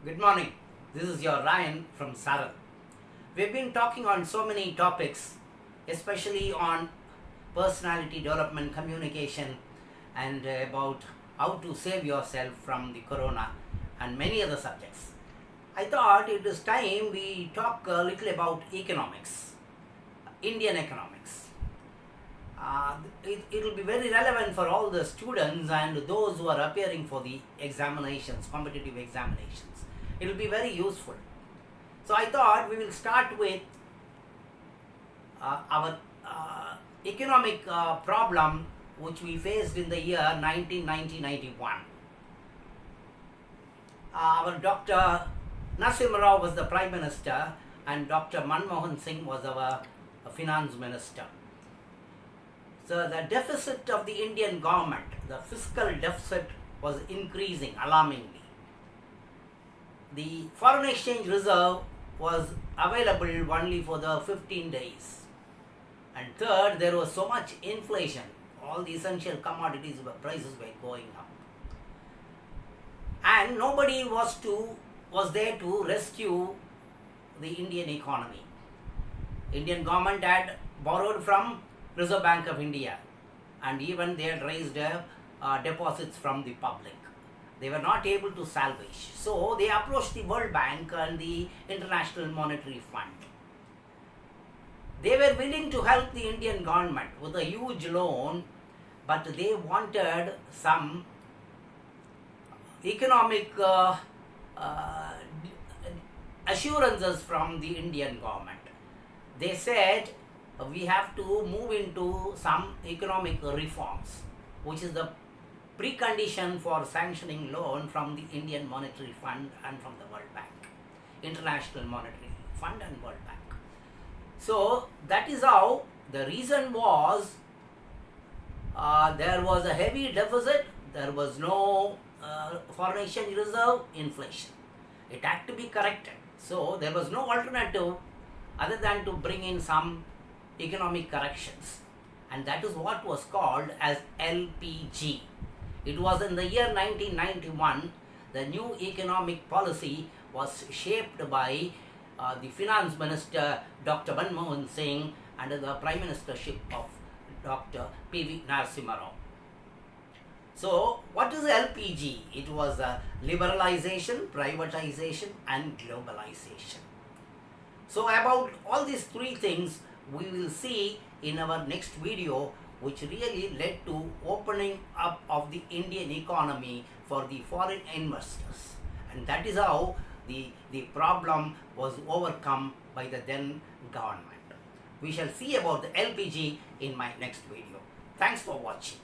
Good morning. This is your Ryan from Saral. We've been talking on so many topics, especially on personality development, communication, and about how to save yourself from the corona and many other subjects. I thought it is time we talk a little about economics, Indian economics. It will be very relevant for all the students and those who are appearing for the examinations, competitive examinations. It will be very useful. So I thought we will start with our economic problem which we faced in the year 1991. Our Dr. Narasimmarao was the Prime Minister and Dr.Manmohansingh was our Finance Minister. So the deficit of the Indian government, the fiscal deficit was increasing alarmingly. The foreign exchange reserve was available only for the 15 days. And third, there was so much inflation. All the essential commodities prices were going up. And nobody was there to rescue the Indian economy. Indian government had borrowed from Reserve Bank of India, and even they had raised deposits from the public. They were not able to salvage. So they approached the World Bank and the International Monetary Fund. They were willing to help the Indian government with a huge loan, but they wanted some economic assurances from the Indian government. They said, we have to move into some economic reforms, which is the precondition for sanctioning loan from the Indian Monetary Fund and from the World Bank, International Monetary Fund and World Bank. So that is how the reason was there was a heavy deficit, there was no foreign exchange reserve, inflation. It had to be corrected. So there was no alternative other than to bring in some economic corrections, and that is what was called as LPG. It was in the year 1991 the new economic policy was shaped by the Finance Minister Dr.Manmohansingh under the Prime Ministership of Dr.P.V.Narasimmarao. So what is LPG? It was liberalization, privatization and globalization. So about all these three things we will see in our next video, which really led to opening up of the Indian economy for the foreign investors. And that is how the problem was overcome by the then government. We shall see about the LPG in my next video. Thanks for watching.